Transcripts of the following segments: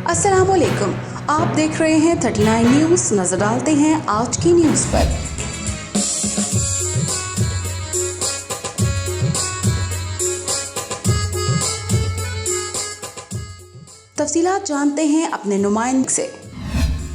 अस्सलाम वालेकुम, आप देख रहे हैं 39 न्यूज़। नजर डालते हैं आज की न्यूज़ पर। तफसीलात जानते हैं अपने नुमाइंदे से।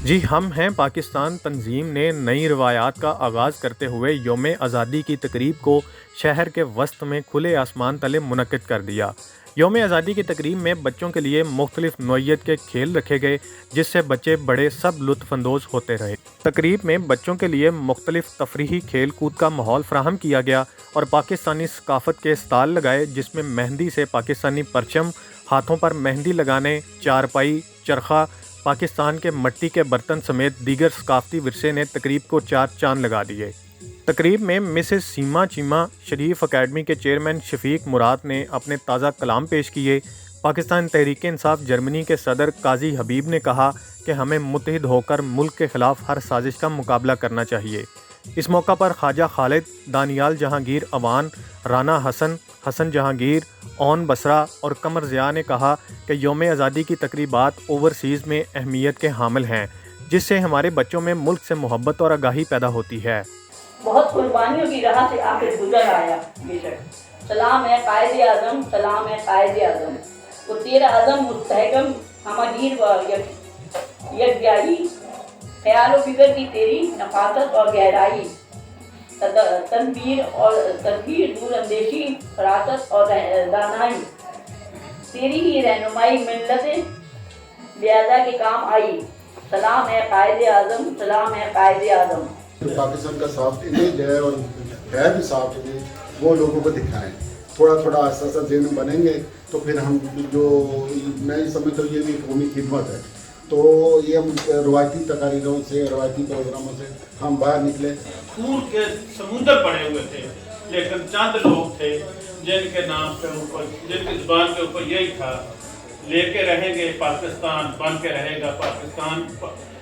जी, हम हैं पाकिस्तान तंजीम ने नई रवायात का आगाज़ करते हुए यौम आज़ादी की तकरीब को शहर के वस्त में खुले आसमान तले मुनक्किद कर दिया। यौम आज़ादी की तकरीब में बच्चों के लिए मुख्तलिफ नौइयत के खेल रखे गए, जिससे बच्चे बड़े सब लुत्फ़अंदोज़ होते रहे। तकरीब में बच्चों के लिए मुख्तलिफ तफरीही खेल कूद का माहौल फ़राहम किया गया और पाकिस्तानी सकाफ़त के स्टाल लगाए, जिसमें मेहंदी से पाकिस्तानी परचम, हाथों पर मेहंदी लगाने, चारपाई, चरखा, पाकिस्तान के मट्टी के बर्तन समेत दीगर सकाफ़ती विरसे ने तकरीब को चार चांद लगा दिए। तकरीब में मिसेस सीमा चीमा शरीफ अकेडमी के चेयरमैन शफीक मुराद ने अपने ताज़ा कलाम पेश किए। पाकिस्तान तहरीक इंसाफ जर्मनी के सदर काजी हबीब ने कहा कि हमें मुत्तहिद होकर मुल्क के ख़िलाफ़ हर साजिश का मुकाबला करना चाहिए। इस मौका पर ख्वाजा खालिद, दानियाल जहांगीर अवान, राना हसन, हसन जहांगीर, ओन बसरा और कमर ज़िया ने कहा कि यौम आज़ादी की तकरीबात ओवरसीज़ में अहमियत के हामिल हैं, जिससे हमारे बच्चों में मुल्क से मोहब्बत और आगाही पैदा होती है। बहुत कुर्बानियों की राह से आखिर गुजर आया बेशक। सलाम है कायदे आज़म, सलाम है कायदे आज़म, वो तेरा आज़म मुस्तहकम हमगीर व यकजाई, ख्याल व फिक्र की तेरी नफासत और गहराई, तदबीर और तदबीर, दूर अंदेशी, फरासत और दानाई, तेरी ही रहनुमाई मिल्लत लिहाजा के काम आई। सलाम है कायदे आज़म, सलाम है कायदे आज़म। तो पाकिस्तान का सॉफ्ट इमेज है और है भी सॉफ्ट इमेज, वो लोगों को दिखाएं। थोड़ा थोड़ा ऐसा ऐसा दिन बनेंगे तो फिर हम जो मैं समझता हूँ ये भी कौमी खिदमत है। तो ये हम रवायती तकारीरों से, रवायती प्रोग्रामों से हम बाहर निकले। खून के समुंदर पड़े हुए थे, लेकिन चंद लोग थे जिनके नाम के ऊपर, जिनकी जुबान के ऊपर यही था, लेके रहेंगे पाकिस्तान, बन के रहेगा पाकिस्तान।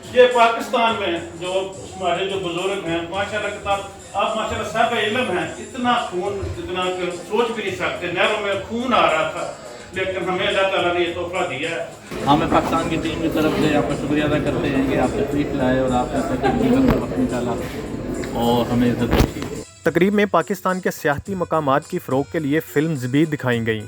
ये पाकिस्तान में जो हमारे जो बुजुर्ग हैं माशाल्लाह, आप माशाल्लाह सब इल्म है, इतना खून, इतना सोच भी नहीं सकते, नहरों में खून आ रहा था, लेकिन हमें अल्लाह ताला ने ये तोहफा दिया है। हमें पाकिस्तान की टीम की तरफ से आपका शुक्रिया अदा करते हैं कि आप तशरीफ लाए और आपने तकरीब का वक्त निकाला और हमें इज्जत बख्शी। तकरीब में पाकिस्तान के सियाहती मकामात की फ़रोग के लिए फ़िल्म्स भी दिखाई गईं।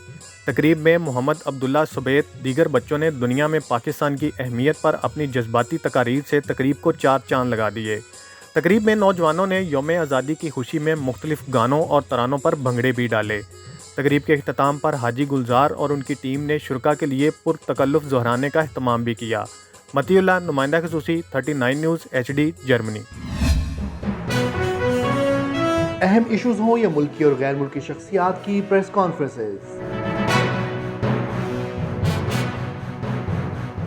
तकरीब में मोहम्मद अब्दुल्ला सुबैत दीगर बच्चों ने दुनिया में पाकिस्तान की अहमियत पर अपनी जज्बाती तकारीर से तकरीब को चार चांद लगा दिए। तकरीब में नौजवानों ने यौम आज़ादी की खुशी में मुख्तलिफ गानों और तरानों पर भंगड़े भी डाले। तकरीब के अख्ताम पर हाजी गुलजार और उनकी टीम ने शुरका के लिए पुरतकल्लुफ़ ज़हराने का अहतमाम भी किया। मतीउल्लाह, नुमाइंदा ख़ुसूसी, 39 न्यूज़ HD, जर्मनी। अहम इशूज़ हों या मुल्की और गैर मुल्की शख्सियात की प्रेस कॉन्फ्रेंसेस,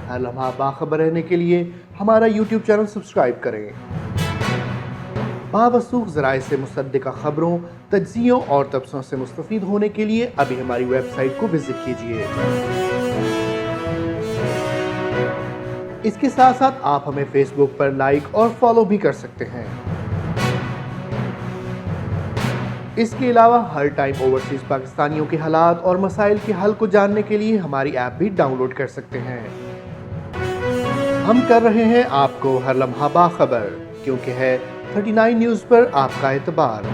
हर लम्हा बाखबर रहने के लिए हमारा YouTube चैनल सब्सक्राइब करें। बावसूख ज़राए से मुसद्दिक़ा खबरों, तज्ज़ियों और तबसरों से मुस्तफ़ीद होने के लिए अभी हमारी वेबसाइट को विज़िट कीजिए। इसके साथ साथ आप हमें फेसबुक पर लाइक और फॉलो भी कर सकते हैं। इसके अलावा हर टाइम ओवरसीज़ पाकिस्तानियों के हालात और मसाइल के हल को जानने के लिए हमारी ऐप भी डाउनलोड कर सकते हैं। हम कर रहे हैं आपको हर लम्हा बाखबर, क्योंकि है 39 न्यूज़ पर आपका एतबार।